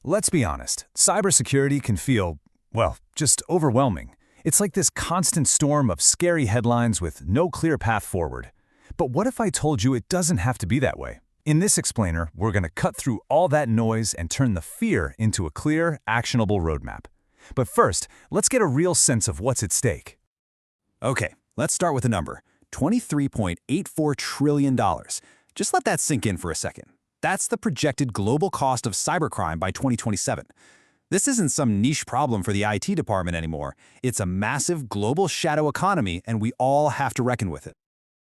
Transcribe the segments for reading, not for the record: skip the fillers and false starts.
Let's be honest, cybersecurity can feel, well, just overwhelming. It's like this constant storm of scary headlines with no clear path forward. But what if I told you it doesn't have to be that way? In this explainer, we're going to cut through all that noise and turn the fear into a clear, actionable roadmap. But first, let's get a real sense of what's at stake. Okay, let's start with a number, $23.84 trillion. Just let that sink in for a second. That's the projected global cost of cybercrime by 2027. This isn't some niche problem for the IT department anymore. It's a massive global shadow economy, and we all have to reckon with it.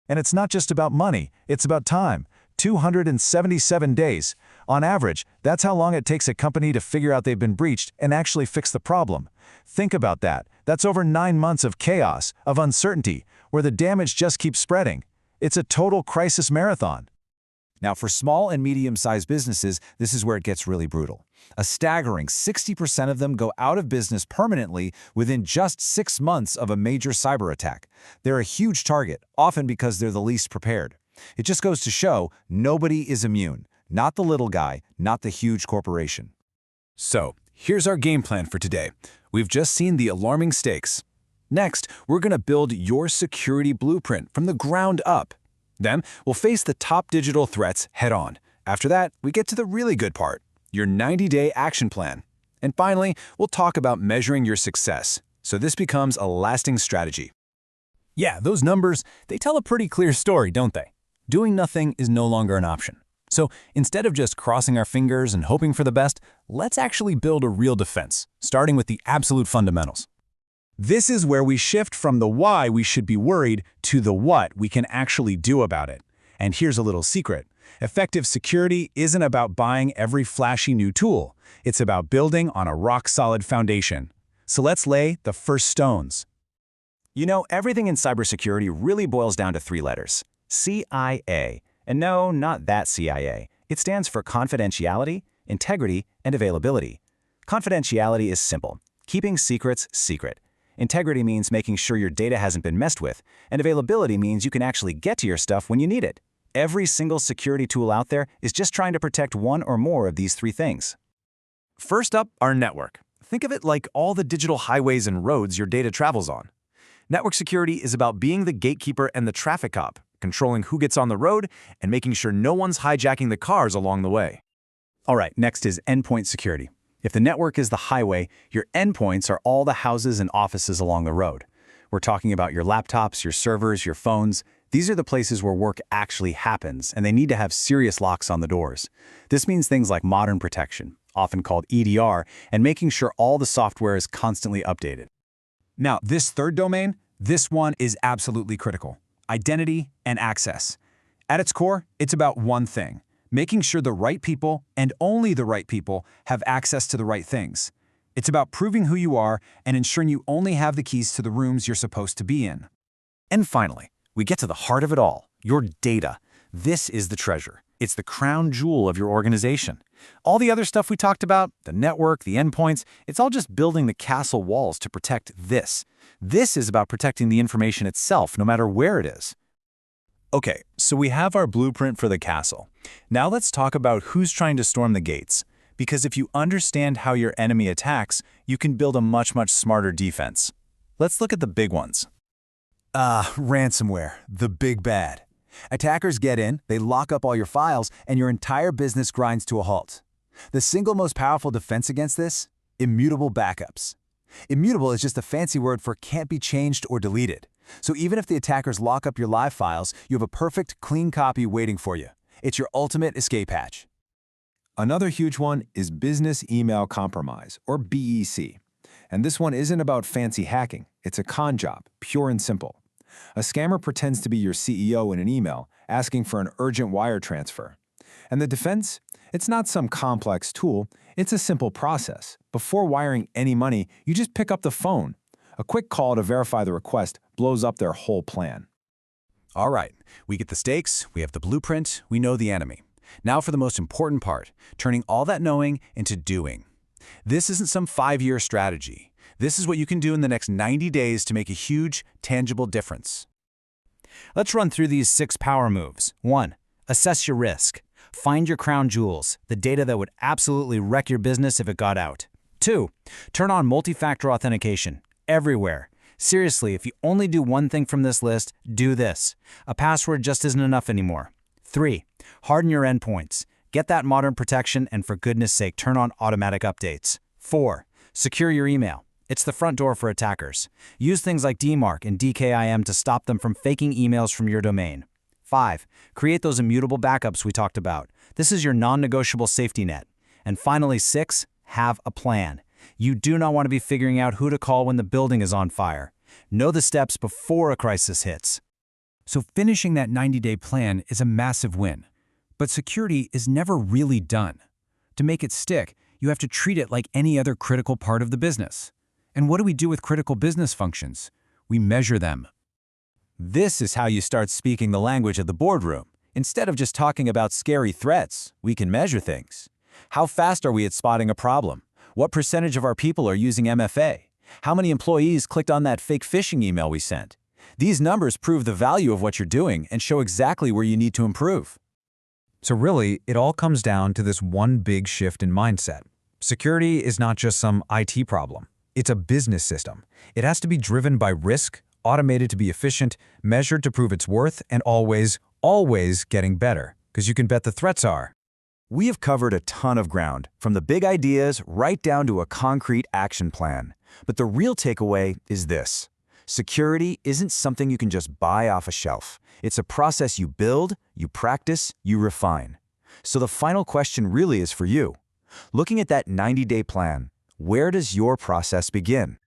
And it's not just about money, it's about time. 277 days. On average, that's how long it takes a company to figure out they've been breached and actually fix the problem. Think about that. That's over 9 months of chaos, of uncertainty, where the damage just keeps spreading. It's a total crisis marathon. Now, for small and medium-sized businesses, this is where it gets really brutal. A staggering 60% of them go out of business permanently within just 6 months of a major cyber attack. They're a huge target, often because they're the least prepared. It just goes to show nobody is immune. Not the little guy, not the huge corporation. So, here's our game plan for today. We've just seen the alarming stakes. Next, we're going to build your security blueprint from the ground up. Then, we'll face the top digital threats head-on. After that, we get to the really good part, your 90-day action plan. And finally, we'll talk about measuring your success, so this becomes a lasting strategy. Yeah, those numbers, they tell a pretty clear story, don't they? Doing nothing is no longer an option. So instead of just crossing our fingers and hoping for the best, let's actually build a real defense, starting with the absolute fundamentals. This is where we shift from the why we should be worried to the what we can actually do about it. And here's a little secret. Effective security isn't about buying every flashy new tool. It's about building on a rock-solid foundation. So let's lay the first stones. You know, everything in cybersecurity really boils down to 3 letters. CIA. And no, not that CIA. It stands for confidentiality, integrity, and availability. Confidentiality is simple. Keeping secrets secret. Integrity means making sure your data hasn't been messed with, and availability means you can actually get to your stuff when you need it. Every single security tool out there is just trying to protect one or more of these 3 things. First up, our network. Think of it like all the digital highways and roads your data travels on. Network security is about being the gatekeeper and the traffic cop, controlling who gets on the road and making sure no one's hijacking the cars along the way. All right, next is endpoint security. If the network is the highway, your endpoints are all the houses and offices along the road. We're talking about your laptops, your servers, your phones. These are the places where work actually happens, and they need to have serious locks on the doors. This means things like modern protection, often called EDR, and making sure all the software is constantly updated. Now, this third domain, this one is absolutely critical. Identity and access. At its core, it's about one thing. Making sure the right people, and only the right people, have access to the right things. It's about proving who you are and ensuring you only have the keys to the rooms you're supposed to be in. And finally, we get to the heart of it all, your data. This is the treasure. It's the crown jewel of your organization. All the other stuff we talked about, the network, the endpoints, it's all just building the castle walls to protect this. This is about protecting the information itself, no matter where it is. Okay, so we have our blueprint for the castle. Now let's talk about who's trying to storm the gates. Because if you understand how your enemy attacks, you can build a much smarter defense. Let's look at the big ones. Ransomware, the big bad. Attackers get in, they lock up all your files, and your entire business grinds to a halt. The single most powerful defense against this? Immutable backups. Immutable is just a fancy word for can't be changed or deleted. So even if the attackers lock up your live files, you have a perfect, clean copy waiting for you. It's your ultimate escape hatch. Another huge one is business email compromise, or BEC. And this one isn't about fancy hacking. It's a con job, pure and simple. A scammer pretends to be your CEO in an email, asking for an urgent wire transfer. And the defense? It's not some complex tool. It's a simple process. Before wiring any money, you just pick up the phone. A quick call to verify the request blows up their whole plan. All right, we get the stakes, we have the blueprint, we know the enemy. Now for the most important part, turning all that knowing into doing. This isn't some 5-year strategy. This is what you can do in the next 90 days to make a huge, tangible difference. Let's run through these 6 power moves. 1. Assess your risk. Find your crown jewels, the data that would absolutely wreck your business if it got out. 2. Turn on multi-factor authentication everywhere. Seriously, if you only do one thing from this list, do this. A password just isn't enough anymore. 3. Harden your endpoints. Get that modern protection, and for goodness sake, turn on automatic updates. 4. Secure your email. It's the front door for attackers. Use things like DMARC and DKIM to stop them from faking emails from your domain. 5. Create those immutable backups we talked about. This is your non-negotiable safety net. And finally, 6. Have a plan. You do not want to be figuring out who to call when the building is on fire. Know the steps before a crisis hits. So finishing that 90-day plan is a massive win. But security is never really done. To make it stick, you have to treat it like any other critical part of the business. And what do we do with critical business functions? We measure them. This is how you start speaking the language of the boardroom. Instead of just talking about scary threats, we can measure things. How fast are we at spotting a problem? What percentage of our people are using MFA? How many employees clicked on that fake phishing email we sent? These numbers prove the value of what you're doing and show exactly where you need to improve. So really, it all comes down to this one big shift in mindset. Security is not just some IT problem. It's a business system. It has to be driven by risk, automated to be efficient, measured to prove its worth, and always getting better, because you can bet the threats are. We have covered a ton of ground, from the big ideas right down to a concrete action plan. But the real takeaway is this. Security isn't something you can just buy off a shelf. It's a process you build, you practice, you refine. So the final question really is for you. Looking at that 90-day plan, where does your process begin?